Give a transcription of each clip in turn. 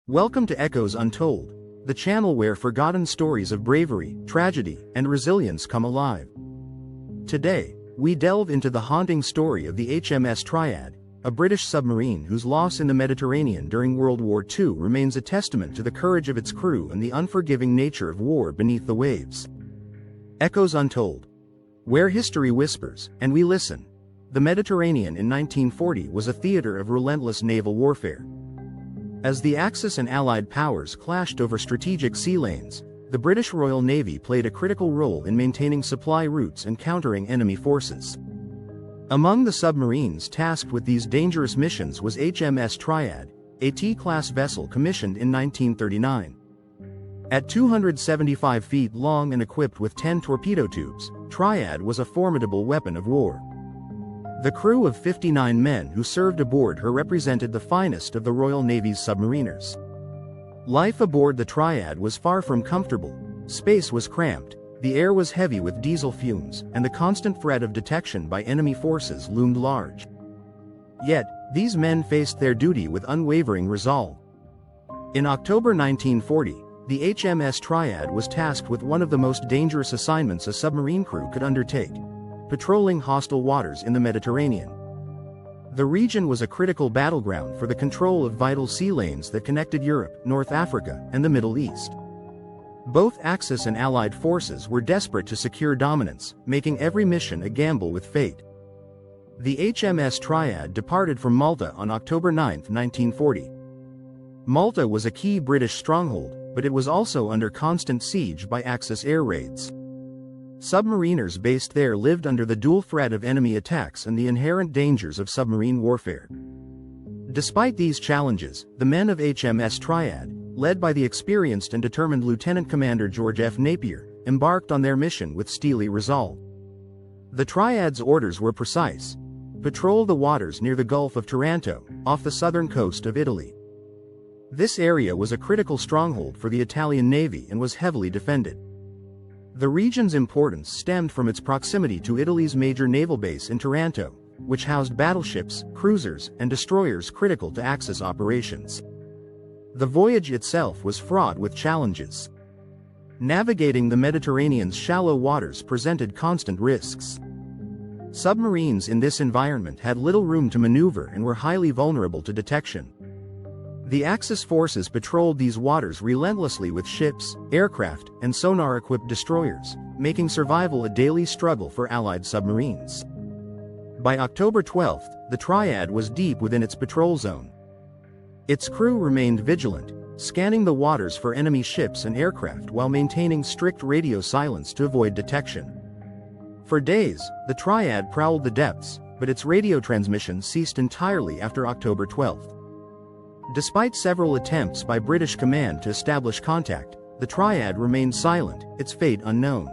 Welcome to Echoes Untold, the channel where forgotten stories of bravery, tragedy, and resilience come alive. Today, we delve into the haunting story of the HMS Triad, a British submarine whose loss in the Mediterranean during World War II remains a testament to the courage of its crew and the unforgiving nature of war beneath the waves. Echoes Untold. Where history whispers, and we listen. The Mediterranean in 1940 was a theater of relentless naval warfare. As the Axis and Allied powers clashed over strategic sea lanes, the British Royal Navy played a critical role in maintaining supply routes and countering enemy forces. Among the submarines tasked with these dangerous missions was HMS Triad, a T-class vessel commissioned in 1939. At 275 feet long and equipped with 10 torpedo tubes, Triad was a formidable weapon of war. The crew of 59 men who served aboard her represented the finest of the Royal Navy's submariners. Life aboard the Triad was far from comfortable. Space was cramped, the air was heavy with diesel fumes, and the constant threat of detection by enemy forces loomed large. Yet, these men faced their duty with unwavering resolve. In October 1940, the HMS Triad was tasked with one of the most dangerous assignments a submarine crew could undertake: patrolling hostile waters in the Mediterranean. The region was a critical battleground for the control of vital sea lanes that connected Europe, North Africa, and the Middle East. Both Axis and Allied forces were desperate to secure dominance, making every mission a gamble with fate. The HMS Triad departed from Malta on October 9, 1940. Malta was a key British stronghold, but it was also under constant siege by Axis air raids. Submariners based there lived under the dual threat of enemy attacks and the inherent dangers of submarine warfare. Despite these challenges, the men of HMS Triad, led by the experienced and determined Lieutenant Commander George F. Napier, embarked on their mission with steely resolve. The Triad's orders were precise: patrol the waters near the Gulf of Taranto, off the southern coast of Italy. This area was a critical stronghold for the Italian Navy and was heavily defended. The region's importance stemmed from its proximity to Italy's major naval base in Taranto, which housed battleships, cruisers, and destroyers critical to Axis operations. The voyage itself was fraught with challenges. Navigating the Mediterranean's shallow waters presented constant risks. Submarines in this environment had little room to maneuver and were highly vulnerable to detection. The Axis forces patrolled these waters relentlessly with ships, aircraft, and sonar-equipped destroyers, making survival a daily struggle for Allied submarines. By October 12, the Triad was deep within its patrol zone. Its crew remained vigilant, scanning the waters for enemy ships and aircraft while maintaining strict radio silence to avoid detection. For days, the Triad prowled the depths, but its radio transmission ceased entirely after October 12. Despite several attempts by British command to establish contact, the Triad remained silent, its fate unknown.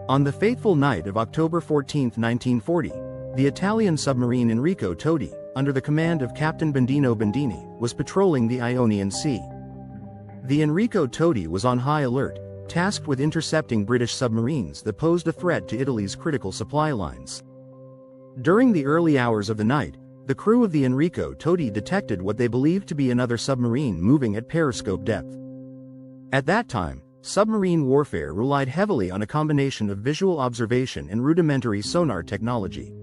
On the fateful night of October 14, 1940, the Italian submarine Enrico Toti, under the command of Captain Bendino Bendini, was patrolling the Ionian Sea. The Enrico Toti was on high alert, tasked with intercepting British submarines that posed a threat to Italy's critical supply lines. During the early hours of the night, the crew of the Enrico Toti detected what they believed to be another submarine moving at periscope depth. At that time, submarine warfare relied heavily on a combination of visual observation and rudimentary sonar technology.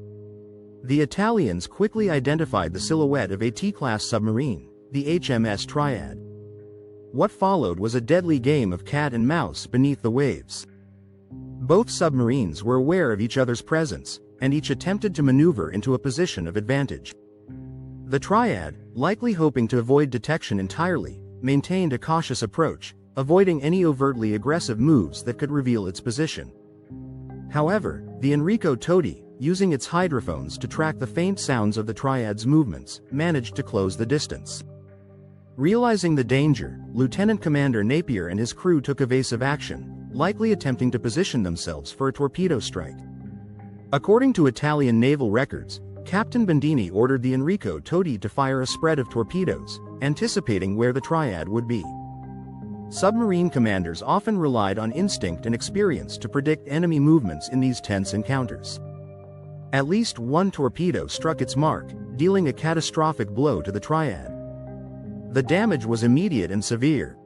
The Italians quickly identified the silhouette of a T-class submarine, the HMS Triad. What followed was a deadly game of cat and mouse beneath the waves. Both submarines were aware of each other's presence, and each attempted to maneuver into a position of advantage. The Triad, likely hoping to avoid detection entirely, maintained a cautious approach, avoiding any overtly aggressive moves that could reveal its position. However, the Enrico Toti, using its hydrophones to track the faint sounds of the Triad's movements, managed to close the distance. Realizing the danger, Lieutenant Commander Napier and his crew took evasive action, likely attempting to position themselves for a torpedo strike. According to Italian naval records, Captain Bendini ordered the Enrico Toti to fire a spread of torpedoes, anticipating where the Triad would be. Submarine commanders often relied on instinct and experience to predict enemy movements in these tense encounters. At least one torpedo struck its mark, dealing a catastrophic blow to the Triad. The damage was immediate and severe.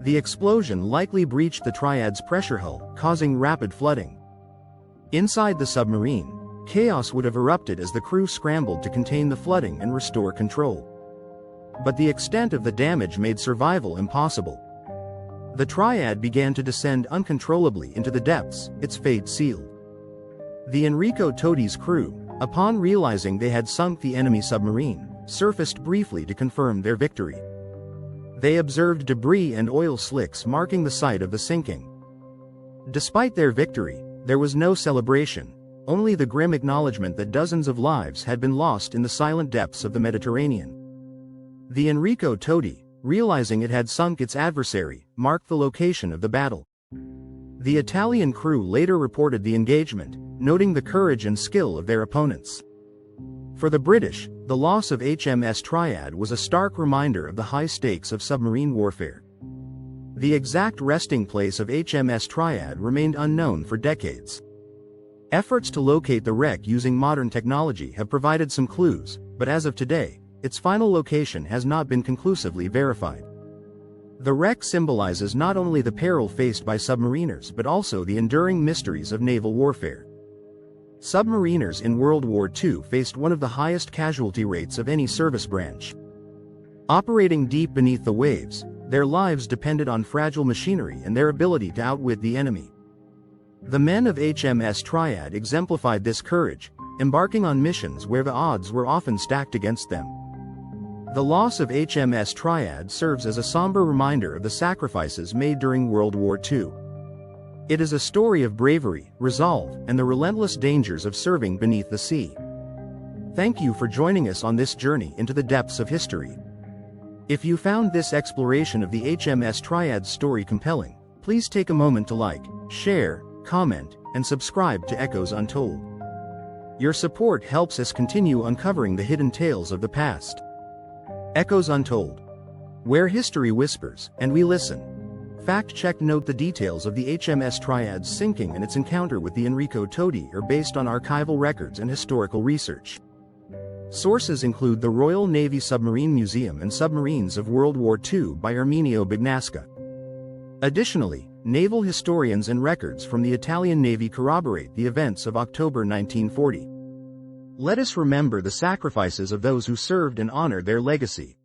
The explosion likely breached the Triad's pressure hull, causing rapid flooding. Inside the submarine, chaos would have erupted as the crew scrambled to contain the flooding and restore control. But the extent of the damage made survival impossible. The Triad began to descend uncontrollably into the depths, its fate sealed. The Enrico Todi's crew, upon realizing they had sunk the enemy submarine, surfaced briefly to confirm their victory. They observed debris and oil slicks marking the site of the sinking. Despite their victory, there was no celebration, only the grim acknowledgement that dozens of lives had been lost in the silent depths of the Mediterranean. The Enrico Todi, realizing it had sunk its adversary, marked the location of the battle. The Italian crew later reported the engagement, noting the courage and skill of their opponents. For the British, the loss of HMS Triad was a stark reminder of the high stakes of submarine warfare. The exact resting place of HMS Triad remained unknown for decades. Efforts to locate the wreck using modern technology have provided some clues, but as of today, its final location has not been conclusively verified. The wreck symbolizes not only the peril faced by submariners but also the enduring mysteries of naval warfare. Submariners in World War II faced one of the highest casualty rates of any service branch. Operating deep beneath the waves, their lives depended on fragile machinery and their ability to outwit the enemy. The men of HMS Triad exemplified this courage, embarking on missions where the odds were often stacked against them. The loss of HMS Triad serves as a somber reminder of the sacrifices made during World War II. It is a story of bravery, resolve, and the relentless dangers of serving beneath the sea. Thank you for joining us on this journey into the depths of history. If you found this exploration of the HMS Triad's story compelling, please take a moment to like, share, comment, and subscribe to Echoes Untold. Your support helps us continue uncovering the hidden tales of the past. Echoes Untold, where history whispers and we listen. Fact-check note: the details of the HMS Triad's sinking and its encounter with the Enrico Todi are based on archival records and historical research. Sources include the Royal Navy Submarine Museum and Submarines of World War II by Erminio Bagnasca. Additionally, naval historians and records from the Italian Navy corroborate the events of October 1940. Let us remember the sacrifices of those who served and honor their legacy.